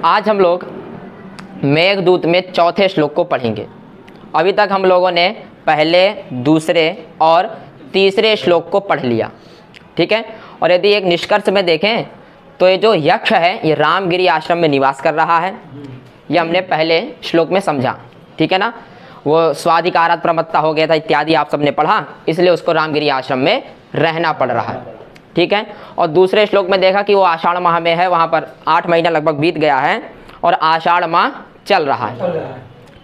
आज हम लोग मेघदूत में चौथे श्लोक को पढ़ेंगे। अभी तक हम लोगों ने पहले, दूसरे और तीसरे श्लोक को पढ़ लिया, ठीक है। और यदि एक निष्कर्ष में देखें तो ये जो यक्ष है ये रामगिरी आश्रम में निवास कर रहा है, ये हमने पहले श्लोक में समझा, ठीक है ना। वो स्वाधिकारात् प्रमत्ता हो गया था इत्यादि आप सबने पढ़ा, इसलिए उसको रामगिरी आश्रम में रहना पड़ रहा है, ठीक है। और दूसरे श्लोक में देखा कि वो आषाढ़ माह में है, वहाँ पर 8 महीना लगभग बीत गया है और आषाढ़ माह चल रहा है,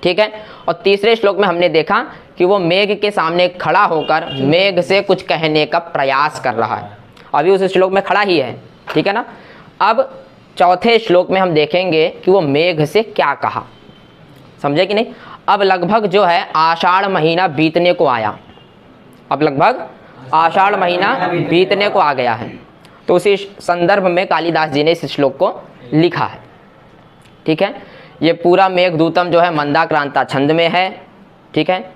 ठीक है। और तीसरे श्लोक में हमने देखा कि वो मेघ के सामने खड़ा होकर मेघ से कुछ कहने का प्रयास कर रहा है, अभी उस श्लोक में खड़ा ही है, ठीक है ना। अब चौथे श्लोक में हम देखेंगे कि वो मेघ से क्या कहा, समझे कि नहीं। अब लगभग जो है आषाढ़ महीना बीतने को आया, अब लगभग आषाढ़ महीना बीतने को आ गया है, तो उसी संदर्भ में कालिदास जी ने इस श्लोक को लिखा है, ठीक है। ये पूरा मेघदूतम जो है मंदाक्रांता छंद में है, ठीक है।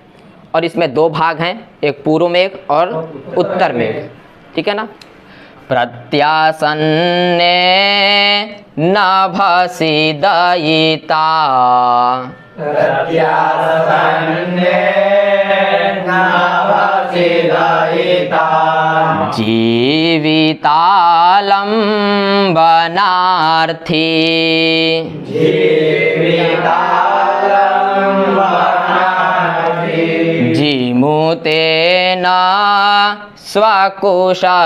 और इसमें 2 भाग हैं, एक पूर्व मेघ और उत्तर मेघ, ठीक है ना। प्रत्यासन्ने नभसि दयिता, जीवितालम्बनार्थी, जीमुतेन स्वकुशलमयीं,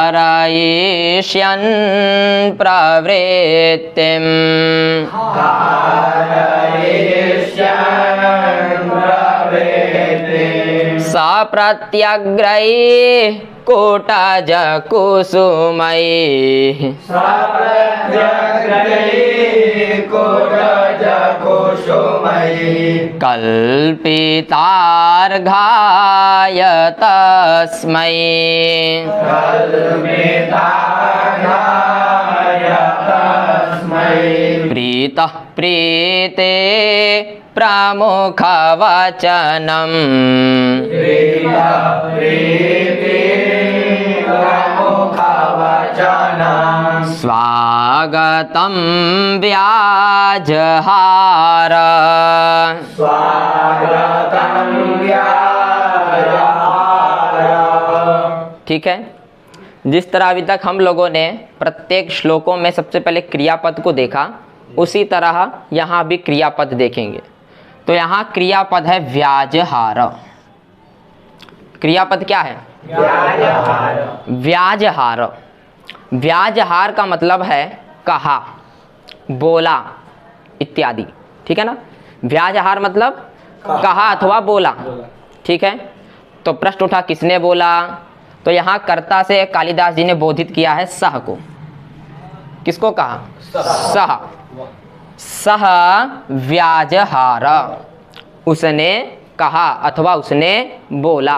हारयिष्यन् प्रवृत्तिं, सप्रत्यग्रैः कुटजकुसुमैः, कल्पितार्घाय तस्मै, प्रीतः प्रीते प्रमुखवचनम्, स्वागतं व्याजहार, ठीक है। जिस तरह अभी तक हम लोगों ने प्रत्येक श्लोकों में सबसे पहले क्रियापद को देखा, उसी तरह यहाँ भी क्रियापद देखेंगे। तो यहाँ क्रियापद है व्याजहार। क्रियापद क्या है? व्याजहार। व्याजहार का मतलब है कहा, बोला इत्यादि, ठीक है ना। व्याजहार मतलब कहा अथवा बोला, ठीक है। तो प्रश्न उठा किसने बोला, तो यहाँ कर्ता से कालिदास जी ने बोधित किया है सह को। किसको कहा? सह। सह व्याजहार, उसने कहा अथवा उसने बोला।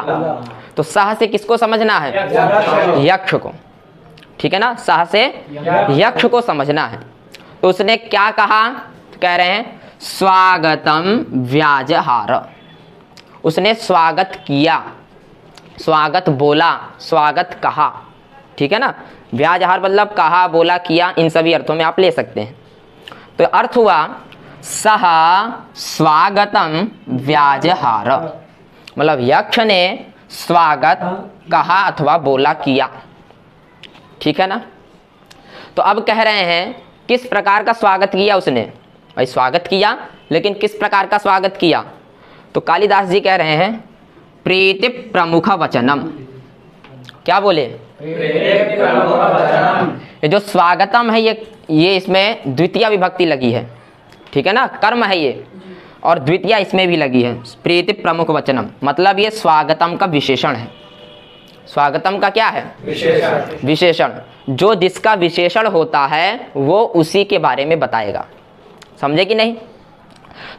तो सह से किसको समझना है? यक्ष को, ठीक है ना। सह से यक्ष को समझना है। तो उसने क्या कहा? कह रहे हैं स्वागतम व्याजहार, उसने स्वागत किया, स्वागत बोला, स्वागत कहा, ठीक है ना। व्याजहार मतलब कहा, बोला, किया, इन सभी अर्थों में आप ले सकते हैं। तो अर्थ हुआ सह स्वागतम व्याजहार, मतलब यक्ष ने स्वागत कहा अथवा बोला, किया, ठीक है ना। तो अब कह रहे हैं किस प्रकार का स्वागत किया उसने। भाई स्वागत किया, लेकिन किस प्रकार का स्वागत किया? तो कालिदास जी कह रहे हैं प्रीति प्रमुख वचनम। क्या बोले? ये जो स्वागतम है ये इसमें द्वितीय विभक्ति लगी है, ठीक है ना। कर्म है ये, और द्वितीय इसमें भी लगी है। प्रीति प्रमुख वचनम मतलब ये स्वागतम का विशेषण है। स्वागतम का क्या है? विशेषण। विशेषण, जो जिसका विशेषण होता है वो उसी के बारे में बताएगा, समझे कि नहीं।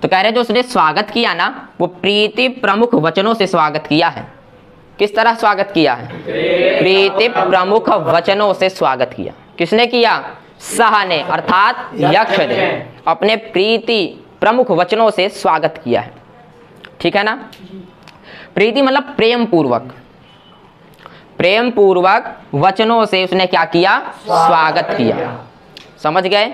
तो कह रहे हैं जो उसने स्वागत किया ना, वो प्रीति प्रमुख वचनों से स्वागत किया है। किस तरह स्वागत किया है? प्रीति प्रमुख वचनों से स्वागत किया। किसने किया? सह ने, अर्थात यक्ष ने अपने प्रीति प्रमुख वचनों से स्वागत किया है, ठीक है ना। प्रीति मतलब प्रेम पूर्वक, प्रेम पूर्वक वचनों से उसने क्या किया, स्वागत किया। समझ गए?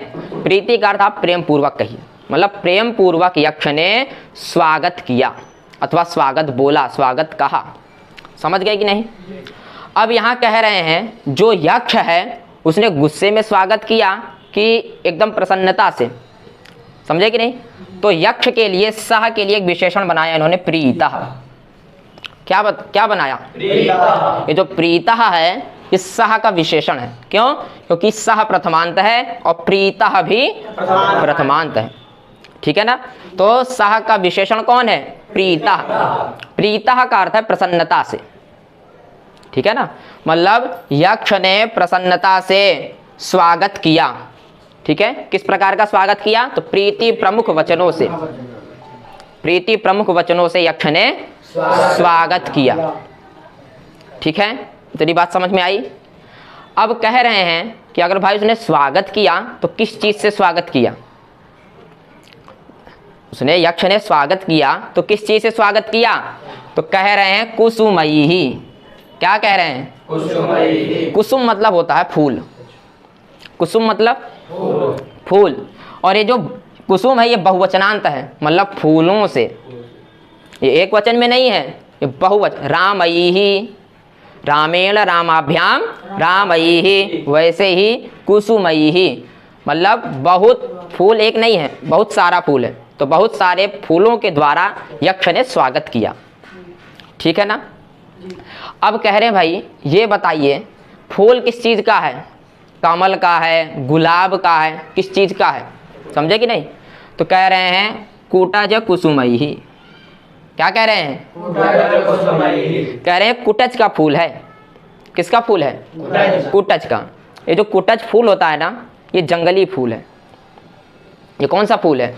प्रीति का अर्थ आप प्रेम पूर्वक कहिए, मतलब प्रेम पूर्वक यक्ष ने स्वागत किया अथवा स्वागत बोला, स्वागत कहा। समझ गए कि नहीं? अब यहाँ कह रहे हैं जो यक्ष है उसने गुस्से में स्वागत किया कि एकदम प्रसन्नता से। समझे कि नहीं? तो यक्ष के लिए, सह के लिए एक विशेषण बनाया इन्होंने, प्रीतः। क्या बनाया? ये जो प्रीतः है इस सह का विशेषण है। क्यों? क्योंकि सह प्रथमांत है और प्रीतः भी प्रथमांत है। ठीक है ना? तो सह का विशेषण कौन है? प्रीतः। प्रीतः का अर्थ है प्रसन्नता से। ठीक है ना? मतलब यक्ष ने प्रसन्नता से स्वागत किया। ठीक है? किस प्रकार का स्वागत किया? तो प्रीति प्रमुख वचनों से, प्रीति प्रमुख वचनों से यक्ष ने स्वागत किया। ठीक है? तेरी बात समझ में आई? अब कह रहे हैं कि अगर भाई उसने स्वागत किया तो किस चीज से स्वागत किया? उसने, यक्ष ने स्वागत किया तो किस चीज से स्वागत किया? तो कह रहे हैं कुसुमयी ही। क्या कह रहे हैं? कुसुमयी। कुसुम मतलब होता है फूल, कुसुम मतलब फूल। और ये जो कुसुम है ये बहुवचनांत है, मतलब फूलों से, ये एक वचन में नहीं है, ये बहुवचन। रामयी ही, रामेण रामाभ्याम रामयी ही, वैसे ही कुसुमयी ही, मतलब बहुत फूल एक नहीं है, बहुत सारा फूल है। तो बहुत सारे फूलों के द्वारा यक्ष ने स्वागत किया। ठीक है ना? अब कह रहे हैं भाई ये बताइए फूल किस चीज का है? कमल का है, गुलाब का है, किस चीज का है? समझे कि नहीं? तो कह रहे हैं कुटज कुसुमयी ही। क्या कह रहे हैं? कह रहे हैं कुटज का फूल है। किसका फूल है? कुटज का। ये जो कुटज फूल होता है ना, ये जंगली फूल है। ये कौन सा फूल है?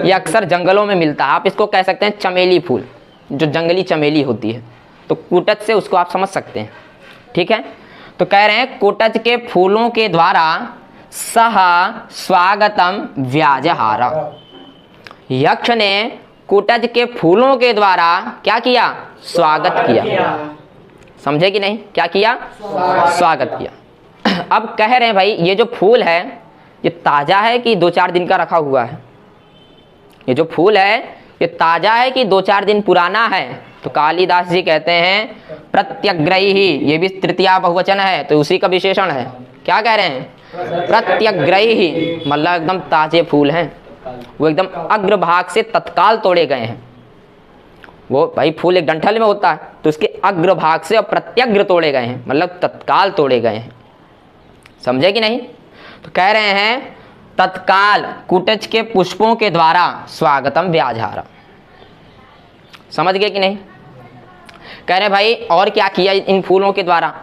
ये अक्सर जंगलों में मिलता है। आप इसको कह सकते हैं चमेली फूल, जो जंगली चमेली होती है। तो कुटज से उसको आप समझ सकते हैं। ठीक है? तो कह रहे हैं कुटज के फूलों के द्वारा सह स्वागतम व्याजहार। यक्ष ने कुटज के फूलों के द्वारा क्या किया? स्वागत किया। समझे कि नहीं? क्या किया? स्वागत किया। अब कह रहे हैं भाई ये जो फूल है ये ताजा है कि 2-4 दिन का रखा हुआ है? ये जो फूल है ये ताजा है कि 2-4 दिन पुराना है? तो कालिदास जी कहते हैं प्रत्यग्रही, ये भी तृतीया बहुवचन है तो उसी का विशेषण है। क्या कह रहे हैं? प्रत्यग्रही, मतलब एकदम ताजे फूल हैं, वो एकदम अग्रभाग से तत्काल तोड़े गए हैं। वो भाई फूल एक डंठल में होता है तो उसके अग्रभाग से और प्रत्यग्र तोड़े गए हैं, मतलब तत्काल तोड़े गए हैं। समझे कि नहीं? तो कह रहे हैं तत्काल कुटज के पुष्पों के द्वारा स्वागतम व्याजहार। समझ गए कि नहीं? कह रहे भाई और क्या किया इन फूलों के द्वारा?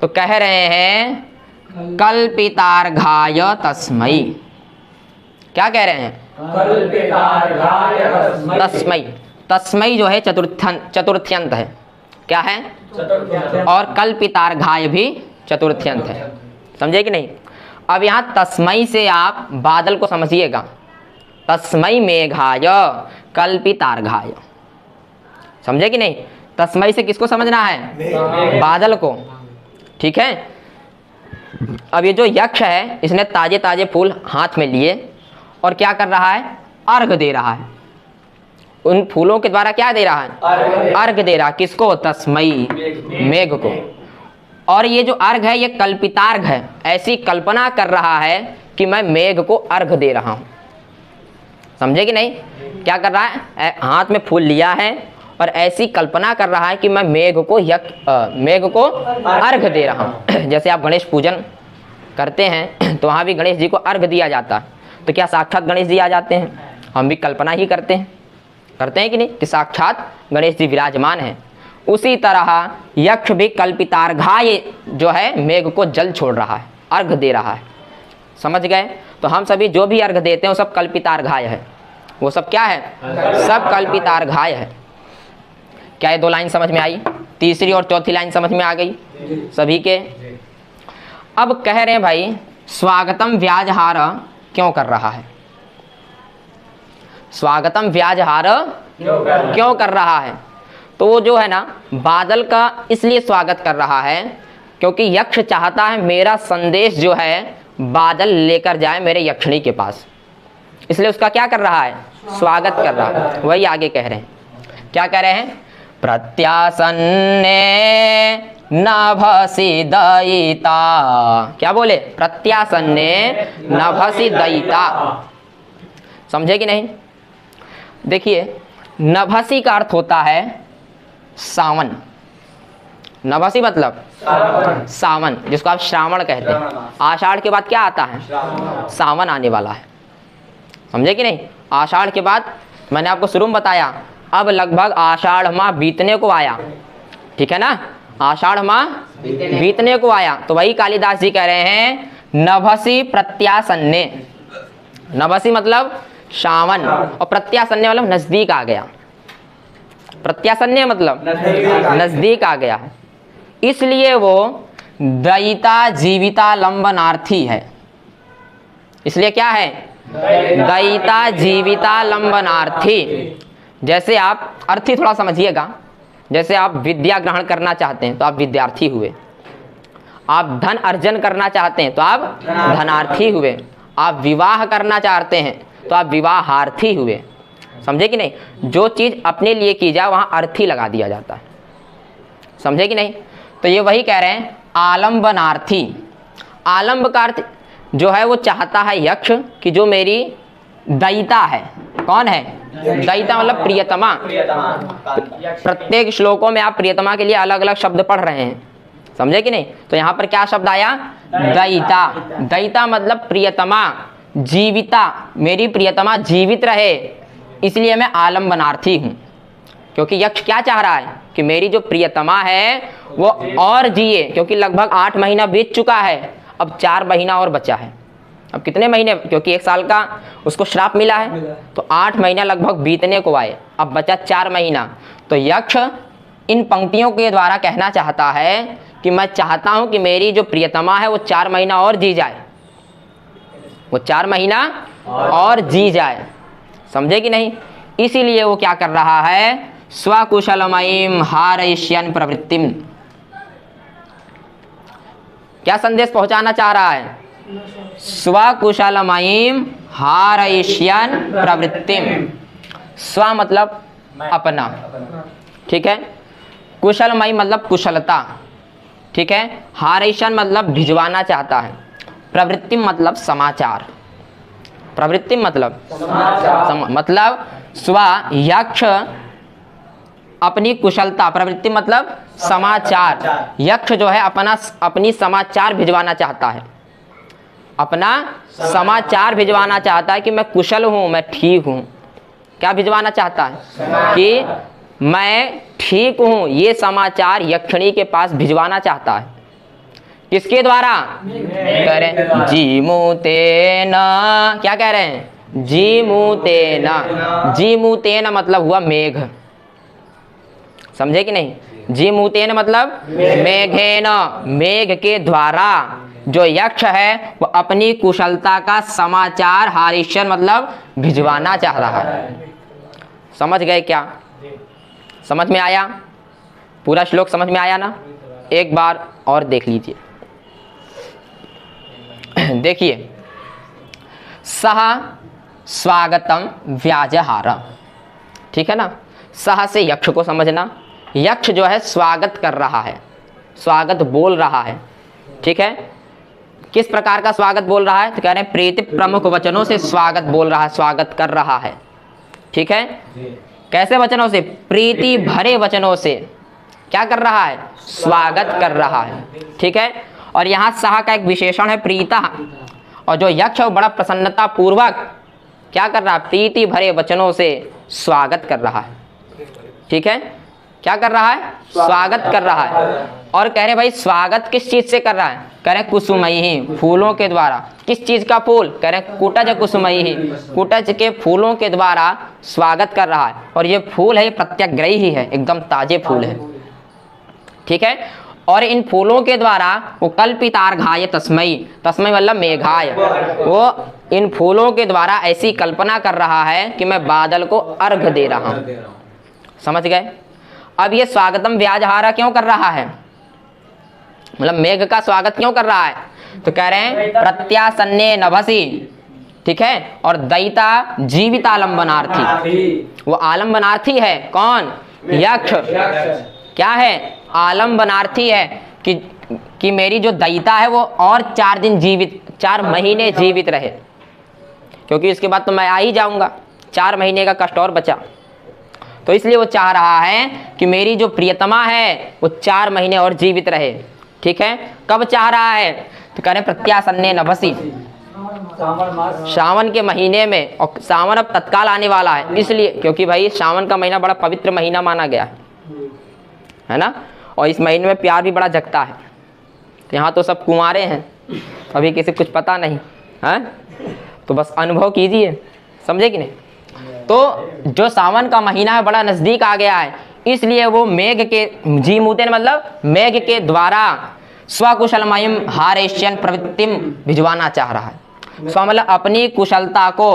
तो कह रहे हैं कल्पितार्घाय तस्मै। क्या कह रहे हैं? तस्मै। तस्मै जो है चतुर्थ्यंत है। क्या है? और कल्पितार्घाय भी चतुर्थ्यंत है। समझे कि नहीं? अब यहाँ तस्मै से आप बादल को समझिएगा। तस्मै मेघाय कल्पितार्घाय। समझे कि नहीं? तस्मै से किसको समझना है? बादल को। ठीक है? अब ये जो यक्ष है इसने ताजे ताजे फूल हाथ में लिए और क्या कर रहा है? अर्घ दे रहा है। उन फूलों के द्वारा क्या दे रहा है? अर्घ दे रहा। किसको? तस्मै, मेघ को। और ये जो अर्घ है ये कल्पितार्घ है, ऐसी कल्पना कर रहा है कि मैं मेघ को अर्घ दे रहा हूं। समझे कि नहीं? क्या कर रहा है? हाथ में फूल लिया है और ऐसी कल्पना कर रहा है कि मैं मेघ को अर्घ दे रहा हूं। जैसे आप गणेश पूजन करते हैं तो वहां भी गणेश जी को अर्घ दिया जाता है। तो क्या साक्षात गणेश जी आ जाते हैं? हम भी कल्पना ही करते हैं कि नहीं कि साक्षात गणेश जी विराजमान हैं। उसी तरह यक्ष भी कल्पितार्घाय जो है मेघ को जल छोड़ रहा है, अर्घ दे रहा है। समझ गए? तो हम सभी जो भी अर्घ देते हैं वो सब कल्पितार्घाय है। वो सब क्या है? सब कल्पितार्घाय है। क्या ये 2 लाइन समझ में आई? तीसरी और चौथी लाइन समझ में आ गई सभी के? अब कह रहे हैं भाई स्वागतम व्याजहार क्यों कर रहा है? स्वागतम व्याजहार क्यों कर रहा है? तो वो जो है ना बादल का इसलिए स्वागत कर रहा है क्योंकि यक्ष चाहता है मेरा संदेश जो है बादल लेकर जाए मेरे यक्षिणी के पास, इसलिए उसका क्या कर रहा है, स्वागत कर रहा है। वही आगे कह रहे हैं, क्या कह रहे हैं, प्रत्यासन्ने नभसि दयिता, क्या बोले, प्रत्यासन्ने नभसि दयिता, समझे कि नहीं। देखिए नभसी का अर्थ होता है सावन, नभसी मतलब सावन, जिसको आप श्रावण कहते हैं। आषाढ़ के बाद क्या आता है, सावन आने वाला है, समझे कि नहीं। आषाढ़ के बाद मैंने आपको शुरू में बताया, अब लगभग आषाढ़ माह बीतने को आया, ठीक है ना, आषाढ़ माह बीतने को आया। तो वही कालिदास जी कह रहे हैं नभसी प्रत्यासन्ने, नभसी मतलब सावन और प्रत्यासन्ने मतलब नजदीक आ गया, प्रत्यासन्ने मतलब नजदीक आ गया, इसलिए वो दयिता जीविता लंबनार्थी है। इसलिए क्या है, दयिता जीविता लंबनार्थी। जैसे आप अर्थी थोड़ा समझिएगा, जैसे आप विद्या ग्रहण करना चाहते हैं तो आप विद्यार्थी हुए, आप धन अर्जन करना चाहते हैं तो आप धनार्थी हुए, आप विवाह करना चाहते हैं तो आप विवाहार्थी हुए, समझे कि नहीं। जो चीज़ अपने लिए की जाए वहाँ अर्थी लगा दिया जाता है, समझे कि नहीं। तो ये वही कह रहे हैं आलम्बनार्थी। आलम्ब का अर्थ जो है वो चाहता है यक्ष कि जो मेरी दयिता है, कौन है, दयिता मतलब प्रियतमा। प्रत्येक श्लोकों में आप प्रियतमा के लिए अलग अलग शब्द पढ़ रहे हैं, समझे कि नहीं। तो यहाँ पर क्या शब्द आया, दयिता। दयिता मतलब प्रियतमा, जीविता, मेरी प्रियतमा जीवित रहे, इसलिए मैं आलम्बनार्थी हूँ। क्योंकि यक्ष क्या चाह रहा है कि मेरी जो प्रियतमा है वो और जिए, क्योंकि लगभग 8 महीना बीत चुका है, अब 4 महीना और बचा है। अब कितने महीने, क्योंकि 1 साल का उसको श्राप मिला है, तो 8 महीना लगभग बीतने को आए, अब बचा 4 महीना। तो यक्ष इन पंक्तियों के द्वारा कहना चाहता है कि मैं चाहता हूँ कि मेरी जो प्रियतमा है वो 4 महीना और जी जाए, वो 4 महीना और जी जाए, समझे कि नहीं। इसीलिए वो क्या कर रहा है, स्वकुशलमयीं हारयिष्यन् प्रवृत्तिम। क्या संदेश पहुंचाना चाह रहा है, स्वकुशलमयीं हारयिष्यन् प्रवृत्तिम। स्व मतलब अपना, ठीक है, कुशलमयी मतलब कुशलता, ठीक है, हारयिष्यन् मतलब भिजवाना चाहता है, प्रवृत्तिम मतलब समाचार, प्रवृत्तिम मतलब मतलब स्व यक्ष अपनी कुशलता, प्रवृत्ति मतलब समाचार, यक्ष जो है अपनी समाचार भिजवाना चाहता है, अपना समाचार भिजवाना चाहता है कि मैं कुशल हूँ, मैं ठीक हूँ। क्या भिजवाना चाहता है कि मैं ठीक हूँ, ये समाचार यक्षिणी के पास भिजवाना चाहता है। किसके द्वारा, कह रहे हैं जीमूतेन, क्या कह रहे हैं, जीमूतेन। जीमूतेन मतलब हुआ मेघ, समझे कि नहीं। जीमूतेन मतलब मेघेन, मेघ के द्वारा जो यक्ष है वो अपनी कुशलता का समाचार हारिष्यन मतलब भिजवाना चाह रहा है। समझ गए क्या, समझ में आया, पूरा श्लोक समझ में आया ना। एक बार और देख लीजिए, देखिए, सह स्वागतम व्याजहार, ठीक है ना। सह से यक्ष को समझना, यक्ष जो है स्वागत कर रहा है, स्वागत बोल रहा है, ठीक है। किस प्रकार का स्वागत बोल रहा है, तो कह रहे हैं प्रीति प्रमुख वचनों से स्वागत बोल रहा है, स्वागत कर रहा है, ठीक है। कैसे वचनों से, प्रीति भरे वचनों से क्या कर रहा है, स्वागत कर रहा है, ठीक है। और यहाँ सह का एक विशेषण है प्रीता, और जो यक्ष है बड़ा प्रसन्नता पूर्वक क्या कर रहा है, प्रीति भरे वचनों से स्वागत कर रहा है, ठीक है। क्या कर रहा है, स्वागत कर रहा है। और कह रहे भाई स्वागत किस चीज से कर रहा है, कह रहे कुसुमयी, फूलों के द्वारा। किस चीज का फूल, कह रहे कुटज कुसुमयी, कुटज के फूलों के द्वारा स्वागत कर रहा है। और ये फूल है, ये प्रत्यग्रही ही है, एकदम ताजे फूल है, ठीक है। और इन फूलों के द्वारा वो कल्पितार्घाय तस्मयी, तस्मयी मतलब मेघाय, वो इन फूलों के द्वारा ऐसी कल्पना कर रहा है कि मैं बादल को अर्घ दे रहा हूँ, समझ गए। अब ये स्वागतम व्याजहारा क्यों कर रहा है, मतलब मेघ का स्वागत क्यों कर रहा है, तो कह रहे हैं प्रत्यासन्ने नभसी, ठीक है, और दयिता जीवितालंबनार्थी, वो आलंबनार्थी है, कौन, यक्ष, क्या है, आलंबनार्थी है कि मेरी जो दयिता है वो और 4 दिन जीवित, 4 महीने जीवित रहे, क्योंकि इसके बाद तो मैं आ ही जाऊंगा, 4 महीने का कष्ट और बचा, तो इसलिए वो चाह रहा है कि मेरी जो प्रियतमा है वो 4 महीने और जीवित रहे, ठीक है। कब चाह रहा है, तो कह रहे प्रत्यासन्ने नभसी, सावन के महीने में, और सावन अब तत्काल आने वाला है, इसलिए क्योंकि भाई सावन का महीना बड़ा पवित्र महीना माना गया है ना, और इस महीने में प्यार भी बड़ा जगता है। यहाँ तो सब कुंवारे हैं, अभी किसी कुछ पता नहीं है, तो बस अनुभव कीजिए, समझे कि नहीं। तो जो सावन का महीना है बड़ा नज़दीक आ गया है, इसलिए वो मेघ के जीमूतेन मतलब मेघ के द्वारा स्वकुशलमयम हारेश्यन प्रवृत्तिम भिजवाना चाह रहा है। स्व मतलब अपनी कुशलता को,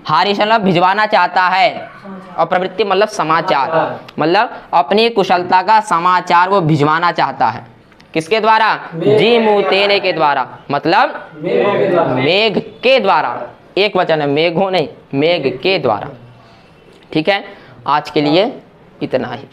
हारेश्यन भिजवाना चाहता है, और प्रवृत्ति मतलब समाचार, मतलब अपनी कुशलता का समाचार वो भिजवाना चाहता है, किसके द्वारा, जीमूतेन के द्वारा, मतलब मेघ के द्वारा, एक वचन है, मेघों नहीं, मेघ के द्वारा, ठीक है। आज के लिए इतना ही।